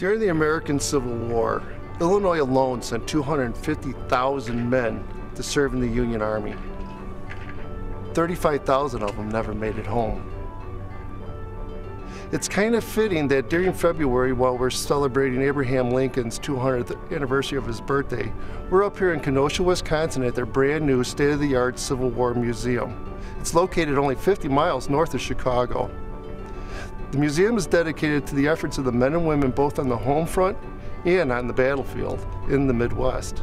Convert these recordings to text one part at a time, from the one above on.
During the American Civil War, Illinois alone sent 250,000 men to serve in the Union Army. 35,000 of them never made it home. It's kind of fitting that during February, while we're celebrating Abraham Lincoln's 200th anniversary of his birthday, we're up here in Kenosha, Wisconsin at their brand new state-of-the-art Civil War Museum. It's located only 50 miles north of Chicago. The museum is dedicated to the efforts of the men and women both on the home front and on the battlefield in the Midwest.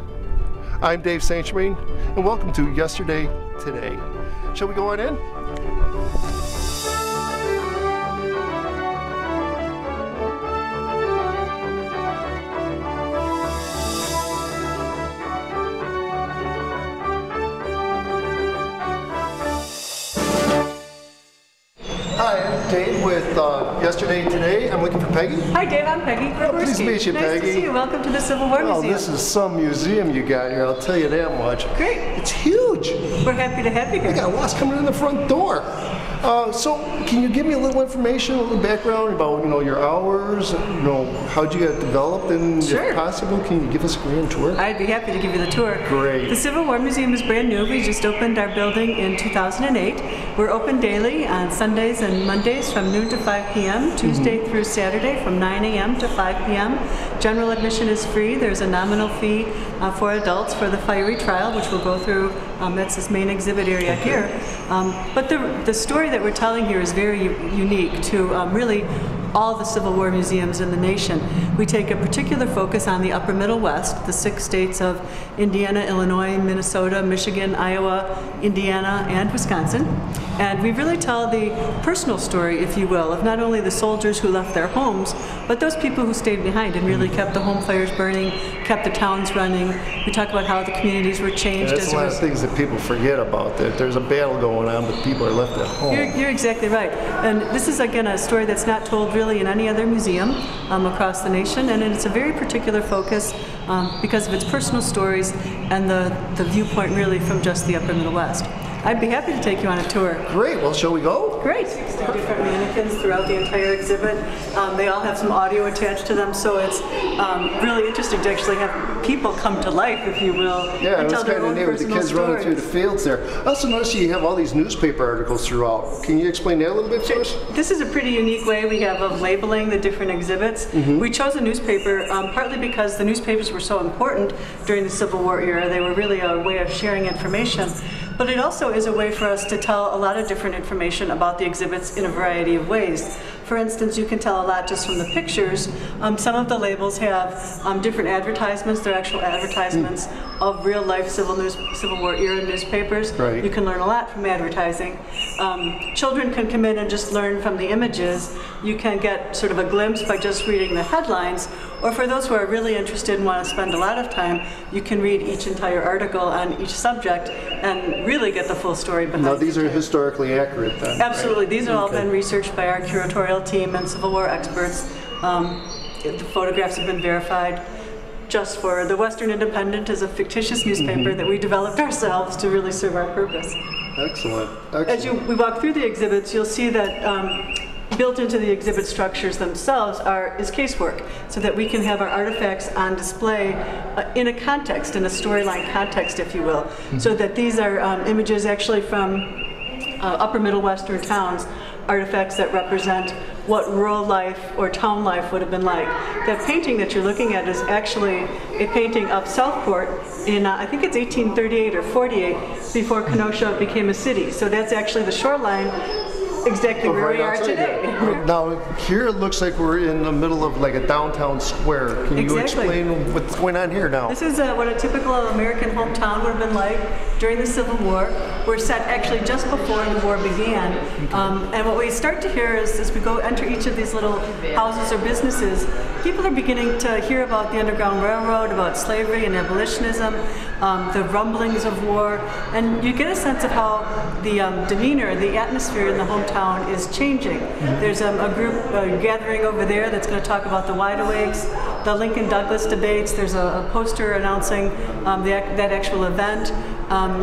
I'm Dave St. Germain, and welcome to Yesterday, Today. Shall we go on in? Hi, I'm Dave with Yesterday and Today. I'm looking for Peggy. Hi Dave, I'm Peggy. Pleased to meet you, Peggy. Nice to see you. Welcome to the Civil War Museum. This is some museum you got here, I'll tell you that much. Great. It's huge. We're happy to have you here. I got lots coming in the front door. So can you give me a little information, a little background about your hours, how'd you get developed, and Sure. if possible, can you give us a grand tour? I'd be happy to give you the tour. Great. The Civil War Museum is brand new. We just opened our building in 2008. We're open daily on Sundays and Mondays from noon to 5 p.m., Tuesday through Saturday from 9 a.m. to 5 p.m. General admission is free. There's a nominal fee for adults for the fiery trial, which we'll go through. That's this main exhibit area here. But the story that we're telling here is very unique to really all the Civil War museums in the nation. We take a particular focus on the upper Middle West, the 6 states of Indiana, Illinois, Minnesota, Michigan, Iowa, Indiana, and Wisconsin. And we really tell the personal story, if you will, of not only the soldiers who left their homes, but those people who stayed behind and really kept the home fires burning, kept the towns running. We talk about how the communities were changed. That's a lot of things that people forget about, that there's a battle going on, but people are left at home. You're exactly right. And this is, again, a story that's not told really in any other museum across the nation, and it's a very particular focus because of its personal stories and the viewpoint really from just the upper Middle West. I'd be happy to take you on a tour. Great, well, shall we go? Great. Different mannequins throughout the entire exhibit. They all have some audio attached to them, so it's really interesting to actually have people come to life, if you will. Yeah, and it was kind of neat with the kids running through the fields there. I also noticed you have all these newspaper articles throughout. Can you explain that a little bit to us? This is a pretty unique way we have of labeling the different exhibits. We chose a newspaper partly because the newspapers were so important during the Civil War era. They were really a way of sharing information. But it also is a way for us to tell a lot of different information about the exhibits in a variety of ways. For instance, you can tell a lot just from the pictures. Some of the labels have different advertisements. They're actual advertisements of real-life Civil War era newspapers. Right. You can learn a lot from advertising. Children can come in and just learn from the images. You can get sort of a glimpse by just reading the headlines. Or for those who are really interested and want to spend a lot of time, you can read each entire article on each subject and really get the full story behind it. Now, these are historically accurate then? Absolutely. Right? These have all been researched by our curatorial team and Civil War experts. The photographs have been verified. Just for the Western Independent is a fictitious newspaper that we developed ourselves to really serve our purpose. Excellent. Excellent. As we walk through the exhibits, you'll see that built into the exhibit structures themselves is casework, so that we can have our artifacts on display in a context, in a storyline context, if you will. So that these are images actually from upper Middle Western towns, artifacts that represent what rural life or town life would have been like. That painting that you're looking at is actually a painting of Southport in, I think it's 1838 or 48, before Kenosha became a city. So that's actually the shoreline exactly where we are today. Now, here it looks like we're in the middle of like a downtown square. Can you explain what's going on here now? This is what a typical American hometown would have been like during the Civil War. We're set actually just before the war began. And what we start to hear is, as we go enter each of these little houses or businesses, people are beginning to hear about the Underground Railroad, about slavery and abolitionism, the rumblings of war, and you get a sense of how the demeanor, the atmosphere in the hometown is changing. There's a group gathering over there that's going to talk about the Wide Awakes, the Lincoln-Douglas debates. There's a poster announcing that actual event.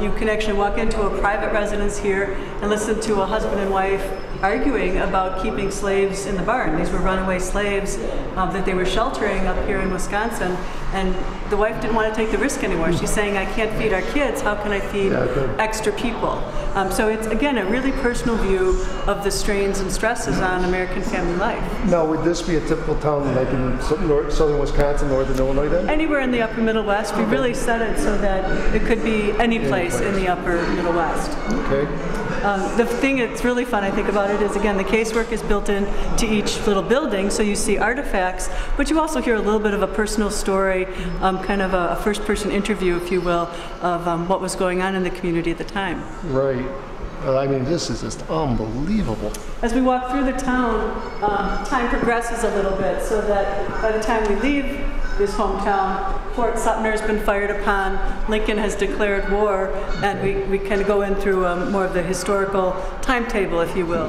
You can actually walk into a private residence here and listen to a husband and wife arguing about keeping slaves in the barn. These were runaway slaves that they were sheltering up here in Wisconsin, and the wife didn't want to take the risk anymore. She's saying, I can't feed our kids, how can I feed extra people? So it's, again, a really personal view of the strains and stresses on American family life. Now, would this be a typical town like in southern Wisconsin, northern Illinois then? Anywhere in the upper Middle West. We really set it so that it could be any place in the upper Middle West. Okay. The thing that's really fun, I think, about it is, again, the casework is built in to each little building, so you see artifacts, but you also hear a little bit of a personal story, kind of a first-person interview, if you will, of what was going on in the community at the time. Right. I mean, this is just unbelievable. As we walk through the town, time progresses a little bit, so that by the time we leave this hometown, Fort Sumter has been fired upon, Lincoln has declared war, and we kind of go in through more of the historical timetable, if you will.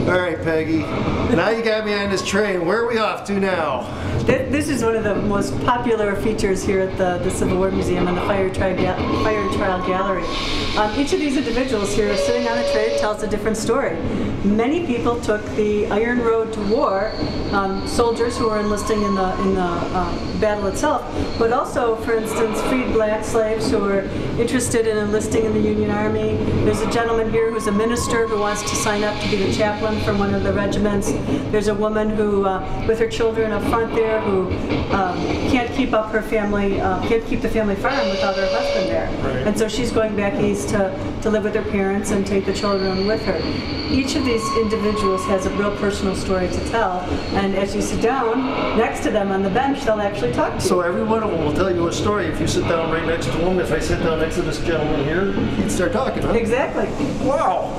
All right, Peggy, now you got me on this train. Where are we off to now? This is one of the most popular features here at the Civil War Museum and the Fire Trial Gallery. Each of these individuals here sitting on a tray tells a different story. Many people took the Iron Road to war, soldiers who were enlisting in the battle itself, but also, for instance, freed black slaves who were interested in enlisting in the Union Army. There's a gentleman here who's a minister who wants to sign up to be the chaplain from one of the regiments. There's a woman who, with her children up front there, who can't keep up her family, can't keep the family farm without her husband there. Right. And so she's going back east to live with her parents and take the children with her. Each of these individuals has a real personal story to tell, and as you sit down next to them on the bench, they'll actually talk to you. So every one of them will tell you a story. If you sit down right next to him, if I sit down next to this gentleman here, he'd start talking, huh? Exactly. Wow.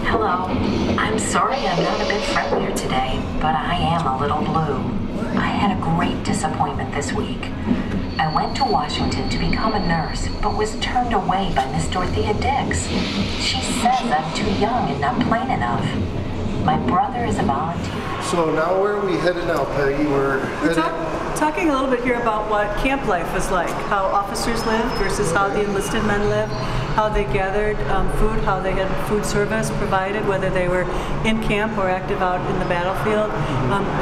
Hello. I'm sorry I'm not a bit friendlier today, but I am a little blue. I had a great disappointment this week. I went to Washington to become a nurse, but was turned away by Miss Dorothea Dix. She says I'm too young and not plain enough. My brother is a volunteer. So now where are we headed now, Peggy? We're talking a little bit here about what camp life was like, how officers lived versus how the enlisted men lived, how they gathered food, how they had food service provided, whether they were in camp or active out in the battlefield.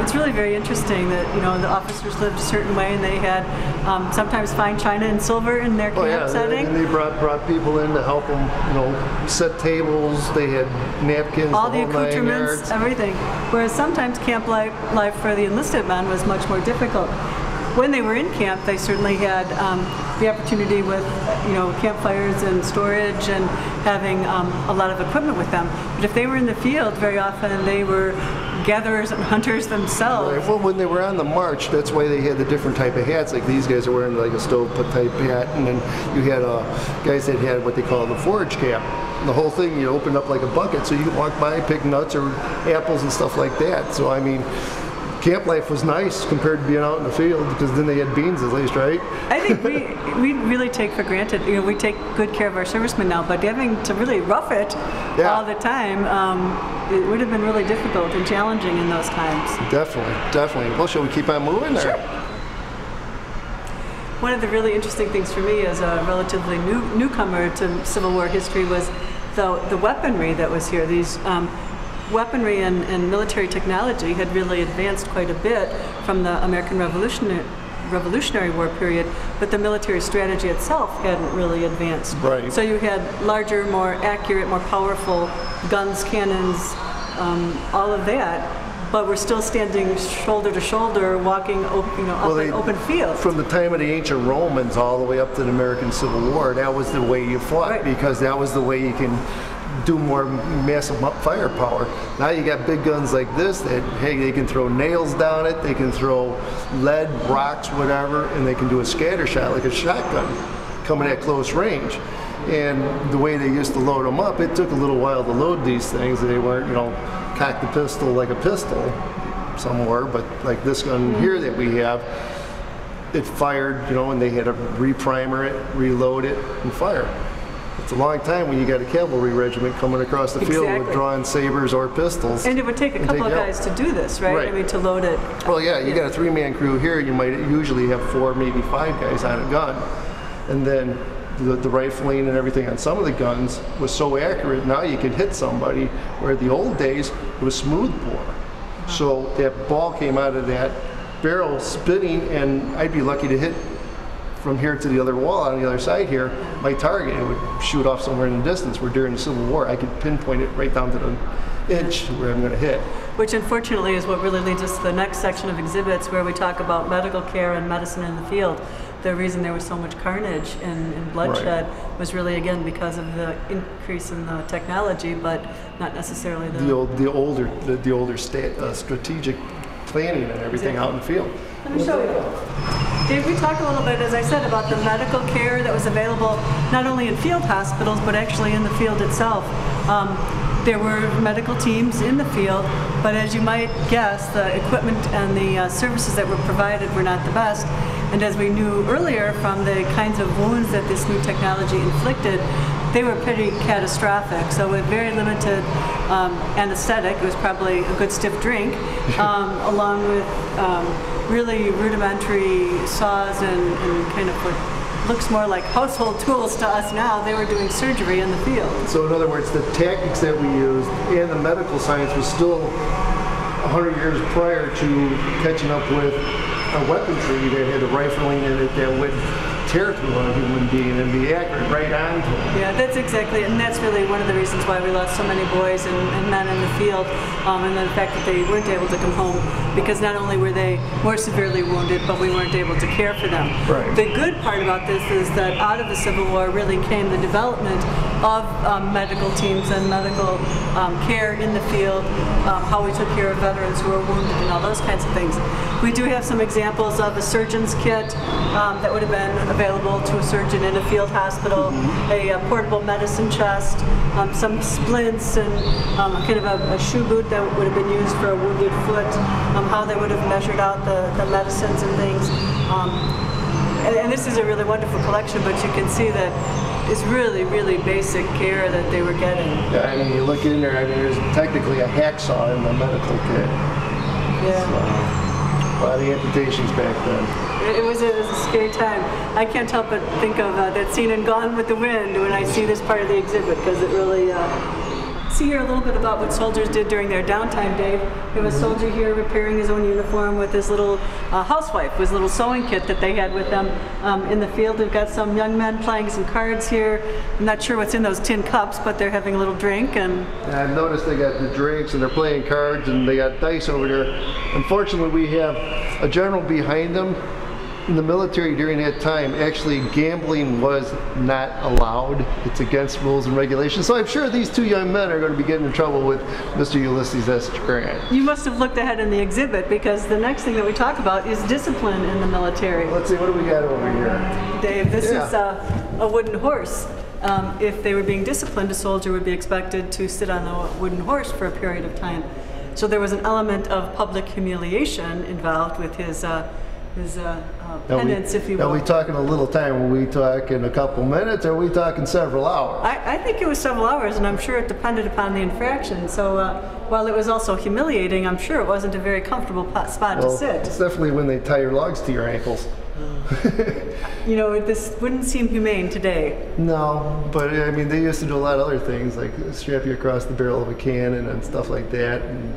It's really very interesting that, you know, the officers lived a certain way, and they had sometimes fine china and silver in their camp setting. And they brought people in to help them, you know, set tables. They had napkins, all the accoutrements, everything. Whereas sometimes camp life for the enlisted men was much more difficult. When they were in camp, they certainly had the opportunity with, you know, campfires and storage and having a lot of equipment with them. But if they were in the field, very often they were gatherers and hunters themselves. Right. Well, when they were on the march, that's why they had the different type of hats. Like these guys are wearing like a stovepipe type hat, and then you had guys that had what they call the forage cap. And the whole thing, you opened up like a bucket, so you could walk by, pick nuts or apples and stuff like that. So I mean, camp life was nice compared to being out in the field, because then they had beans at least, right? I think we really take for granted, you know, we take good care of our servicemen now, but having to really rough it all the time, it would have been really difficult and challenging in those times. Definitely. Well, shall we keep on moving there? Sure. One of the really interesting things for me as a relatively newcomer to Civil War history was the weaponry that was here. These weaponry and military technology had really advanced quite a bit from the American Revolutionary War period, but the military strategy itself hadn't really advanced. Right. So you had larger, more accurate, more powerful guns, cannons, all of that, but we're still standing shoulder to shoulder, walking up an open field. From the time of the ancient Romans all the way up to the American Civil War, that was the way you fought, because that was the way you can do more massive firepower. Now you got big guns like this that, hey, they can throw nails down it, they can throw lead, rocks, whatever, and they can do a scatter shot like a shotgun coming at close range. And the way they used to load them up, it took a little while to load these things. They weren't, you know, cock the pistol like a pistol somewhere, but like this gun here that we have, it fired, you know, and they had to reprimer it, reload it, and fire. It's a long time when you got a cavalry regiment coming across the field with drawing sabers or pistols. And it would take a couple of guys to do this, right? I mean, to load it. Well, yeah, you got a three-man crew here. You might usually have 4, maybe 5 guys on a gun. And then the rifling and everything on some of the guns was so accurate. Now you could hit somebody, where the old days it was smooth bore. So that ball came out of that barrel spinning, and I'd be lucky to hit from here to the other wall on the other side here, my target, it would shoot off somewhere in the distance, where during the Civil War I could pinpoint it right down to the inch where I'm going to hit. Which unfortunately is what really leads us to the next section of exhibits, where we talk about medical care and medicine in the field. The reason there was so much carnage and bloodshed was really, again, because of the increase in the technology, but not necessarily the older strategic planning and everything out in the field. Let me show you. Dave, we talked a little bit, as I said, about the medical care that was available not only in field hospitals, but actually in the field itself. There were medical teams in the field, but as you might guess, the equipment and the services that were provided were not the best. And as we knew earlier from the kinds of wounds that this new technology inflicted, they were pretty catastrophic. So with very limited anesthetic, it was probably a good stiff drink, along with really rudimentary saws and kind of what looks more like household tools to us now. They were doing surgery in the field. So in other words, the tactics that we used and the medical science was still 100 years prior to catching up with a weaponry that had a rifling in it that would tear through a human being and be accurate right on to them. Yeah, that's exactly it, and that's really one of the reasons why we lost so many boys and men in the field, and the fact that they weren't able to come home, because not only were they more severely wounded, but we weren't able to care for them. Right. The good part about this is that out of the Civil War really came the development of medical teams and medical care in the field, how we took care of veterans who were wounded and all those kinds of things. We do have some examples of a surgeon's kit that would have been available to a surgeon in a field hospital, a portable medicine chest, some splints, and kind of a shoe boot that would have been used for a wounded foot, how they would have measured out the medicines and things. And this is a really wonderful collection, but you can see that it's really, really basic care that they were getting. Yeah, I mean, you look in there, I mean, there's technically a hacksaw in the medical kit. Yeah. So, a lot of amputations back then. It was a scary time. I can't help but think of that scene in Gone with the Wind when I see this part of the exhibit, because it really... See here a little bit about what soldiers did during their downtime, Dave. We have a soldier here repairing his own uniform with his little housewife, his little sewing kit that they had with them in the field. We've got some young men playing some cards here. I'm not sure what's in those tin cups, but they're having a little drink. And I've noticed they got the drinks and they're playing cards and they got dice over there. Unfortunately, we have a general behind them. In the military during that time, actually gambling was not allowed. It's against rules and regulations. So I'm sure these two young men are going to be getting in trouble with Mr. Ulysses S. Grant. You must have looked ahead in the exhibit, because the next thing that we talk about is discipline in the military. Let's see, what do we got over here? Dave, this is a wooden horse. If they were being disciplined, a soldier would be expected to sit on a wooden horse for a period of time. So there was an element of public humiliation involved with his penance, if you will. Are we talking a little time? Are we talking a couple minutes, or are we talking several hours? I think it was several hours, and I'm sure it depended upon the infraction. So while it was also humiliating, I'm sure it wasn't a very comfortable spot to sit. It's definitely when they tie your logs to your ankles. You know, this wouldn't seem humane today. No, but I mean, they used to do a lot of other things, like strap you across the barrel of a cannon and stuff like that. And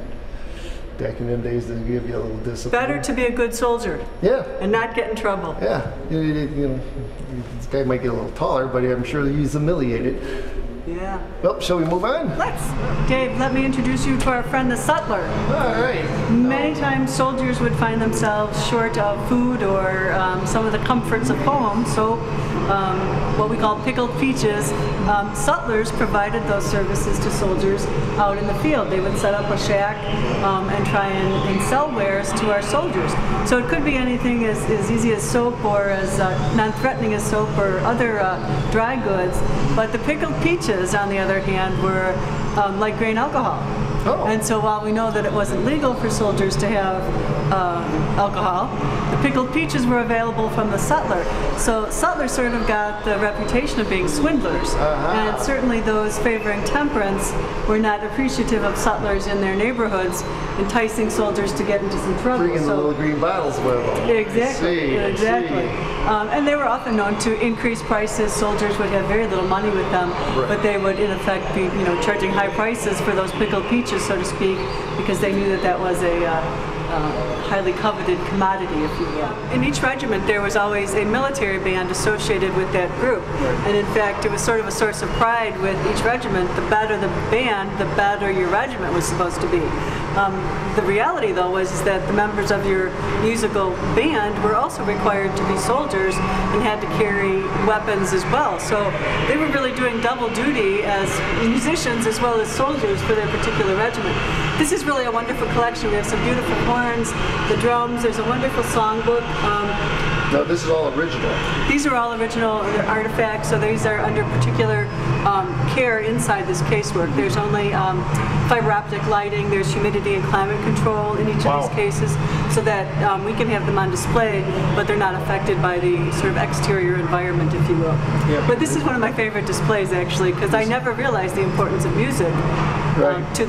back in them days, they give you a little discipline. Better to be a good soldier. Yeah. And not get in trouble. Yeah. You know, this guy might get a little taller, but I'm sure he's humiliated. Yeah. Well, shall we move on? Let's. Dave, let me introduce you to our friend the Sutler. All right. Many times soldiers would find themselves short of food or some of the comforts of home, so what we call pickled peaches. Sutlers provided those services to soldiers out in the field. They would set up a shack and try and sell wares to our soldiers. So it could be anything as easy as soap, or as non-threatening as soap, or other dry goods. But the pickled peaches, on the other hand, were like grain alcohol. Oh. And so while we know that it wasn't legal for soldiers to have alcohol, the pickled peaches were available from the sutler. So sutlers sort of got the reputation of being swindlers. And certainly those favoring temperance were not appreciative of sutlers in their neighborhoods, enticing soldiers to get into some trouble. Bringing the little green bottles with them. Exactly, exactly. And they were often known to increase prices. Soldiers would have very little money with them, but they would in effect be, charging high prices for those pickled peaches, so to speak, because they knew that that was a highly coveted commodity, if you will. In each regiment there was always a military band associated with that group, and in fact it was sort of a source of pride with each regiment. The better the band, the better your regiment was supposed to be. The reality though was that the members of your musical band were also required to be soldiers and had to carry weapons as well, so they were really doing double duty as musicians as well as soldiers for their particular regiment. This is really a wonderful collection. We have some beautiful horns, the drums, there's a wonderful songbook. No, this is all original. These are all original artifacts, so these are under particular care inside this casework. There's only fiber optic lighting, there's humidity and climate control in each of these cases, so that we can have them on display, but they're not affected by the sort of exterior environment, if you will. Yeah. But this is one of my favorite displays, actually, because I never realized the importance of music to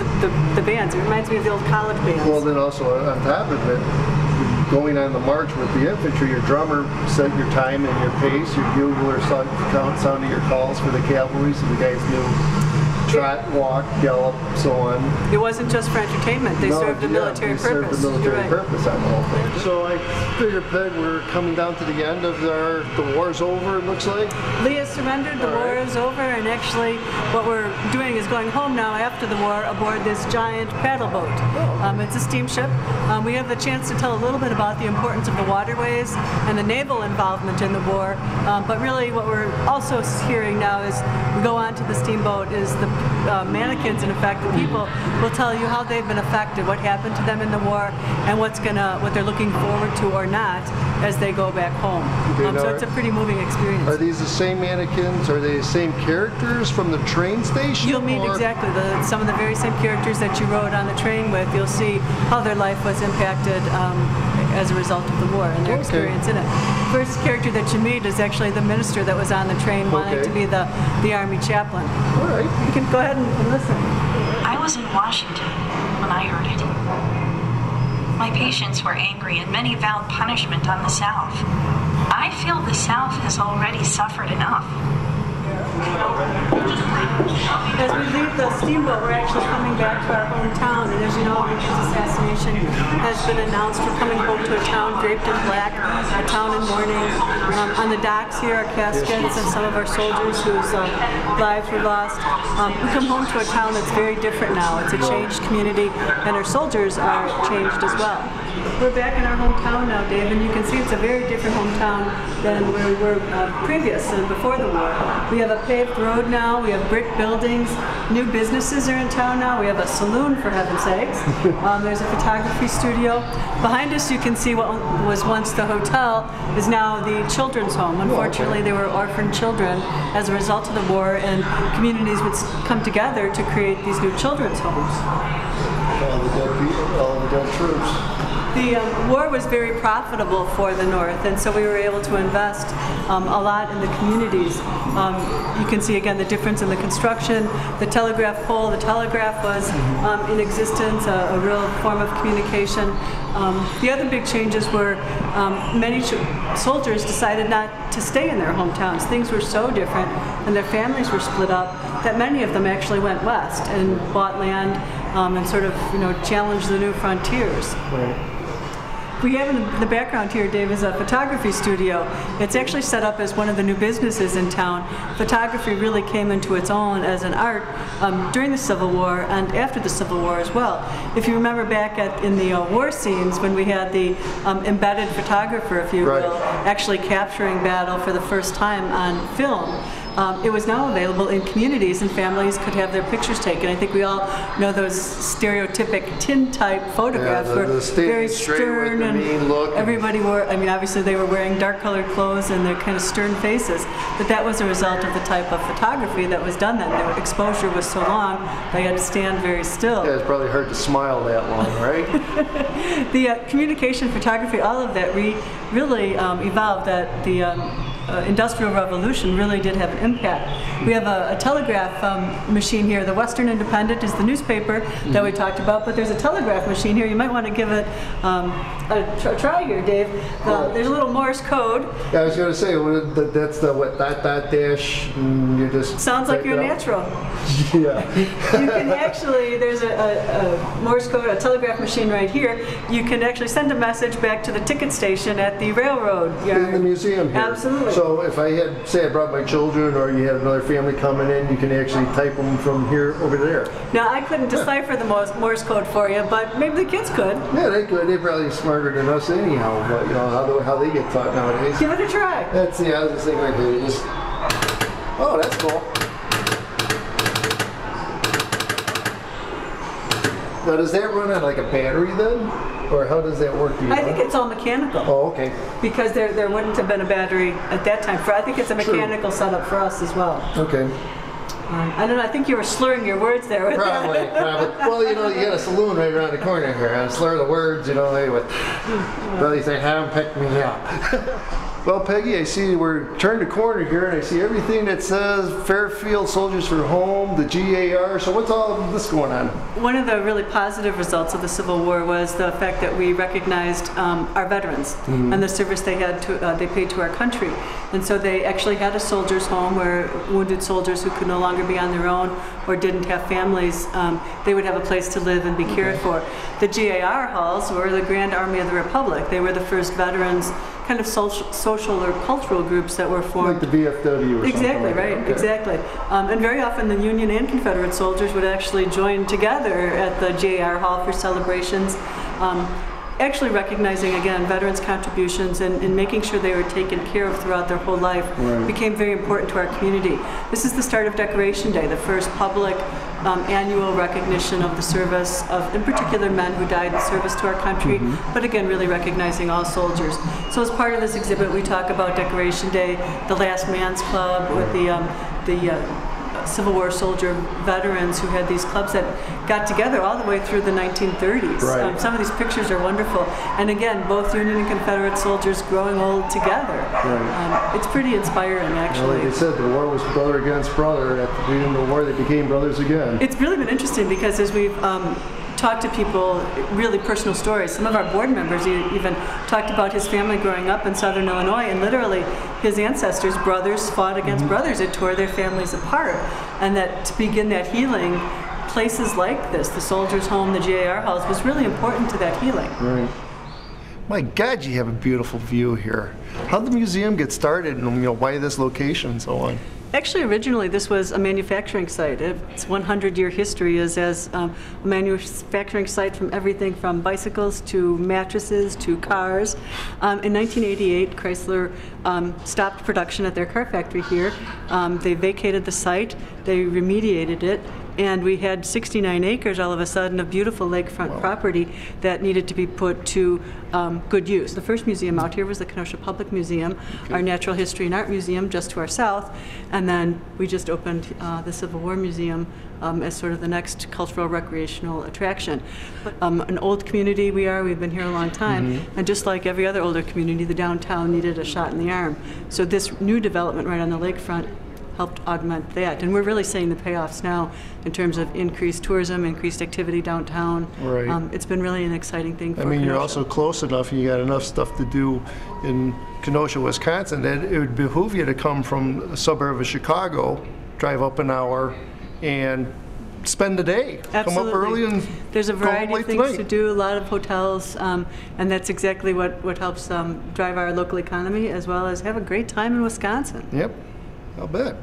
the bands. It reminds me of the old college bands. Well, then also on top of it, going on the march with the infantry, your drummer set your time and your pace, your bugler sounded your calls for the cavalry, so the guys knew trot, walk, gallop, so on. It wasn't just for entertainment, they served a military purpose. Served a military purpose on the whole thing. So I figure, Peg, we're coming down to the end of the war's over, it looks like. Lee has surrendered, the war is over, and actually what we're doing is going home now after the war aboard this giant paddle boat. It's a steamship. We have the chance to tell a little bit about the importance of the waterways and the naval involvement in the war, but really what we're also hearing now is we go on to the steamboat is the mannequins, in effect, the people will tell you how they've been affected, what happened to them in the war, and what they're looking forward to or not as they go back home. So it's a pretty moving experience. Are these the same mannequins? Are they the same characters from the train station? You'll meet exactly some of the very same characters that you rode on the train with. You'll see how their life was impacted as a result of the war and their experience in it. First character that you meet is actually the minister that was on the train wanting to be the Army chaplain. All right. You can go ahead and listen. I was in Washington when I heard it. My patients were angry and many vowed punishment on the South. I feel the South has already suffered enough. As we leave the steamboat, we're actually coming back to our hometown, and as you know, Lincoln's assassination has been announced. We're coming home to a town draped in black, a town in mourning. On the docks here are caskets of some of our soldiers whose lives were lost. We come home to a town that's very different now. It's a changed community, and our soldiers are changed as well. We're back in our hometown now, Dave, and you can see it's a very different hometown than where we were previous and before the war. We have a paved road now, we have brick buildings, new businesses are in town now, we have a saloon, for heaven's sakes. There's a photography studio. Behind us you can see what was once the hotel is now the children's home. Unfortunately, there were orphaned children as a result of the war, and communities would come together to create these new children's homes. All the dead people, all the dead troops. The war was very profitable for the North, and so we were able to invest a lot in the communities. You can see again the difference in the construction, the telegraph pole. The telegraph was in existence, a real form of communication. The other big changes were many soldiers decided not to stay in their hometowns. Things were so different, and their families were split up, that many of them actually went west and bought land and sort of challenged the new frontiers. Right. We have in the background here, Dave, is a photography studio. It's actually set up as one of the new businesses in town. Photography really came into its own as an art during the Civil War and after the Civil War as well. If you remember back in the war scenes when we had the embedded photographer, if you will, actually capturing battle for the first time on film. It was now available in communities, and families could have their pictures taken. I think we all know those stereotypic tin-type photographs were very stern and mean look. Everybody wore, I mean, obviously they were wearing dark-colored clothes and their kind of stern faces, but that was a result of the type of photography that was done then. Their exposure was so long, they had to stand very still. Yeah, it's probably hard to smile that long, right? The communication photography, all of that really evolved. That the Industrial Revolution really did have an impact. We have a telegraph machine here. The Western Independent is the newspaper that we talked about, but there's a telegraph machine here. You might want to give it a try here, Dave. There's a little Morse code. Yeah, I was going to say, that's the what, dot, dash, and you just... Sounds like you're natural. Yeah. You can actually, there's a Morse code, a telegraph machine right here. You can actually send a message back to the ticket station at the railroad yard. In the museum here. Absolutely. So if I had, say I brought my children, or you had another family coming in, you can actually type them from here over there. Now, I couldn't decipher the Morse code for you, but maybe the kids could. Yeah, they could. They're probably smarter than us anyhow, but you know, how they get taught nowadays. Give it a try. That's, yeah, I was just thinking right there. Just, oh, that's cool. Now, does that run on like a battery then? Or how does that work? I think it's all mechanical. Oh, okay. Because there wouldn't have been a battery at that time. I think it's a mechanical setup for us as well. Okay. I don't know, I think you were slurring your words there with Probably. Well, you know, you got a saloon right around the corner here. I slur the words, you know, they would really say, have them pick me up. Well, Peggy, I see we're turned a corner here, and I see everything that says Fairfield Soldiers for Home, the GAR. So what's all of this going on? One of the really positive results of the Civil War was the fact that we recognized our veterans and the service they had they paid to our country. And so they actually had a soldiers' home where wounded soldiers who could no longer be on their own or didn't have families, they would have a place to live and be cared for. The GAR halls were the Grand Army of the Republic. They were the first veterans kind of social or cultural groups that were formed. Like the VFW or exactly, something like right, that. Okay. Exactly. And very often the Union and Confederate soldiers would actually join together at the GAR Hall for celebrations, actually recognizing, again, veterans' contributions and making sure they were taken care of throughout their whole life became very important to our community. This is the start of Decoration Day, the first public annual recognition of the service of, in particular, men who died in service to our country, but again, really recognizing all soldiers. So as part of this exhibit, we talk about Decoration Day, the Last Man's Club, with the Civil War soldier veterans who had these clubs that got together all the way through the 1930s. Right. Some of these pictures are wonderful. And again, both Union and Confederate soldiers growing old together. Right. It's pretty inspiring, actually. Well, like I said, the war was brother against brother. At the end of the war, they became brothers again. It's really been interesting because as we've talked to people, really personal stories. Some of our board members even talked about his family growing up in Southern Illinois, and literally his ancestors, brothers, fought against brothers. It tore their families apart. And that to begin that healing, places like this, the Soldiers' Home, the GAR halls, was really important to that healing. Right. My God, you have a beautiful view here. How did the museum get started, and why this location and so on? Actually, originally this was a manufacturing site. Its 100-year history is as a manufacturing site from everything from bicycles to mattresses to cars. In 1988, Chrysler stopped production at their car factory here. They vacated the site, they remediated it, and we had 69 acres all of a sudden of beautiful lakefront property that needed to be put to good use. The first museum out here was the Kenosha Public Museum, our Natural History and Art Museum just to our south, and then we just opened the Civil War Museum as sort of the next cultural recreational attraction. An old community we've been here a long time, and just like every other older community, the downtown needed a shot in the arm. So this new development right on the lakefront helped augment that. And we're really seeing the payoffs now in terms of increased tourism, increased activity downtown. Right. It's been really an exciting thing for Kenosha. You're also Kenosha. close enough, you got enough stuff to do in Kenosha, Wisconsin, that it would behoove you to come from a suburb of Chicago, drive up an hour, and spend the day. Absolutely. Come up early and there's a variety of things tonight. to do, a lot of hotels, and that's exactly what helps drive our local economy, as well as have a great time in Wisconsin. Yep, I'll bet.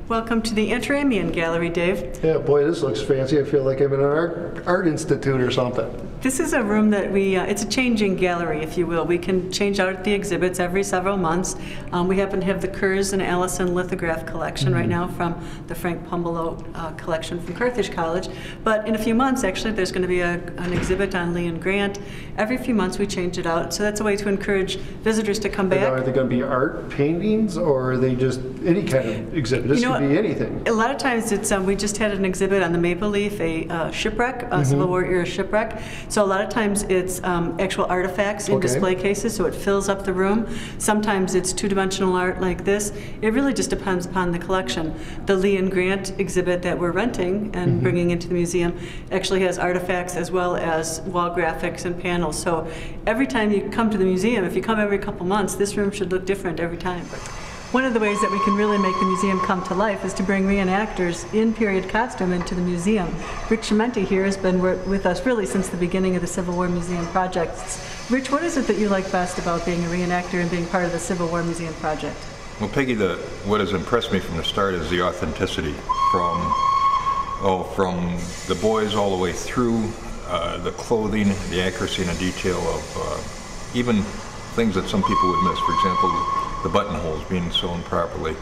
Welcome to the Interim Gallery, Dave. Yeah, boy, this looks fancy. I feel like I'm in an art institute or something. This is a room that it's a changing gallery, if you will. We can change out the exhibits every several months. We happen to have the Kurz and Allison lithograph collection right now from the Frank Pumbelow collection from Carthage College. But in a few months, actually, there's going to be an exhibit on Lee and Grant. Every few months we change it out. So that's a way to encourage visitors to come back. Are they going to be art paintings, or are they just any kind of exhibit? This could could be anything. A lot of times it's, we just had an exhibit on the Maple Leaf, a shipwreck, a Civil War era shipwreck. So a lot of times it's actual artifacts in display cases, so it fills up the room. Sometimes it's two-dimensional art like this. It really just depends upon the collection. The Lee and Grant exhibit that we're renting and bringing into the museum actually has artifacts as well as wall graphics and panels. So every time you come to the museum, if you come every couple months, this room should look different every time. One of the ways that we can really make the museum come to life is to bring reenactors in period costume into the museum. Rick Chimenti here has been with us really since the beginning of the Civil War Museum projects. Rich, what is it that you like best about being a reenactor and being part of the Civil War Museum project? Well, Peggy, what has impressed me from the start is the authenticity from the boys all the way through, the clothing, the accuracy and the detail of even things that some people would miss. For example, the buttonholes being sewn properly.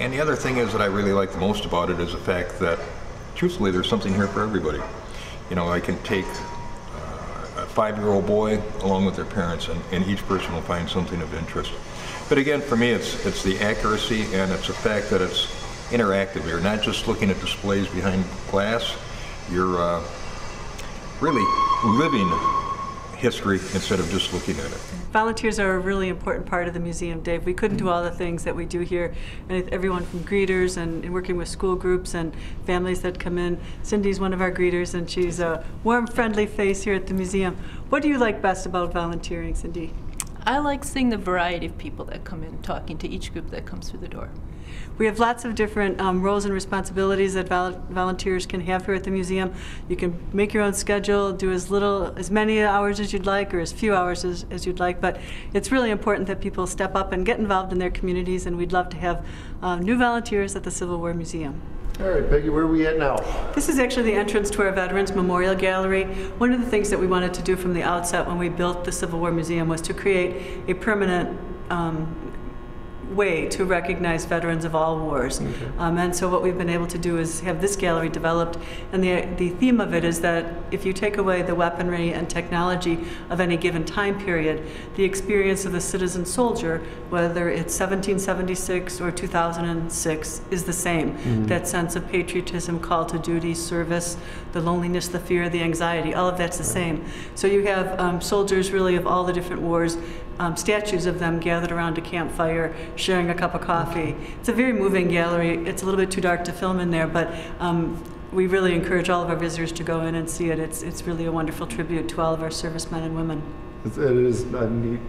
And the other thing is that I really like the most about it is the fact that, truthfully, there's something here for everybody. You know, I can take a 5-year-old boy along with their parents, and each person will find something of interest. But again, for me, it's the accuracy, and it's the fact that it's interactive. You're not just looking at displays behind glass. You're really living history instead of just looking at it. Volunteers are a really important part of the museum, Dave. We couldn't do all the things that we do here. And everyone from greeters and working with school groups and families that come in. Cindy's one of our greeters, and she's a warm, friendly face here at the museum. What do you like best about volunteering, Cindy? I like seeing the variety of people that come in, talking to each group that comes through the door. We have lots of different roles and responsibilities that volunteers can have here at the museum. You can make your own schedule, do as many hours as you'd like, or as few hours as you'd like, but it's really important that people step up and get involved in their communities, and we'd love to have new volunteers at the Civil War Museum. All right, Peggy, where are we at now? This is actually the entrance to our Veterans Memorial Gallery. One of the things that we wanted to do from the outset when we built the Civil War Museum was to create a permanent way to recognize veterans of all wars. And so what we've been able to do is have this gallery developed, and the theme of it is that if you take away the weaponry and technology of any given time period, the experience of the citizen soldier, whether it's 1776 or 2006, is the same. That sense of patriotism, call to duty, service, the loneliness, the fear, the anxiety, all of that's the same. So you have soldiers really of all the different wars, statues of them gathered around a campfire, sharing a cup of coffee. It's a very moving gallery. It's a little bit too dark to film in there, but we really encourage all of our visitors to go in and see it. It's really a wonderful tribute to all of our servicemen and women. It is a neat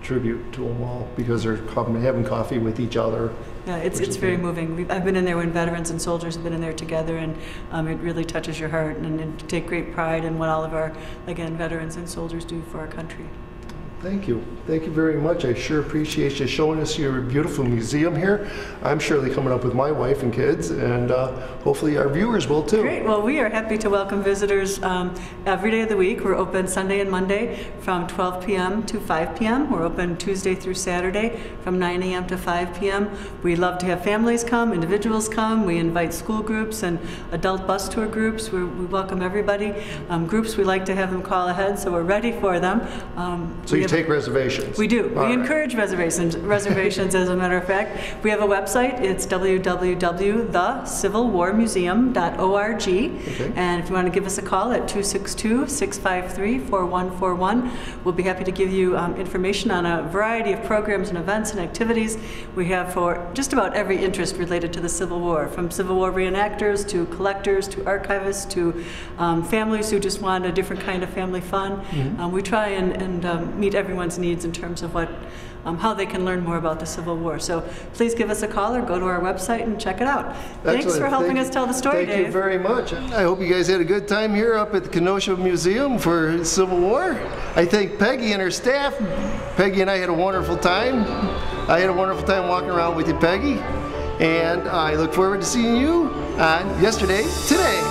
tribute to them all because they're having coffee with each other. Yeah, it's very moving. I've been in there when veterans and soldiers have been in there together, and it really touches your heart, and you take great pride in what all of our, again, veterans and soldiers do for our country. Thank you. Thank you very much. I sure appreciate you showing us your beautiful museum here. I'm surely coming up with my wife and kids, and hopefully our viewers will too. Great. Well, we are happy to welcome visitors every day of the week. We're open Sunday and Monday from 12 p.m. to 5 p.m. We're open Tuesday through Saturday from 9 a.m. to 5 p.m. We love to have families come, individuals come. We invite school groups and adult bus tour groups. We welcome everybody. Groups, we like to have them call ahead, so we're ready for them. So you take reservations? We do. We encourage reservations, as a matter of fact. We have a website. It's www.thecivilwarmuseum.org. And if you want to give us a call at 262-653-4141, we'll be happy to give you information on a variety of programs and events and activities we have for just about every interest related to the Civil War, from Civil War reenactors to collectors to archivists to families who just want a different kind of family fun. We try and meet everyone's needs in terms of how they can learn more about the Civil War. So please give us a call or go to our website and check it out. Thanks for helping us tell the story, Dave. Thank you very much. I hope you guys had a good time here up at the Kenosha Museum for Civil War. I thank Peggy and her staff. Peggy and I had a wonderful time. I had a wonderful time walking around with you, Peggy. And I look forward to seeing you on Yesterday, Today.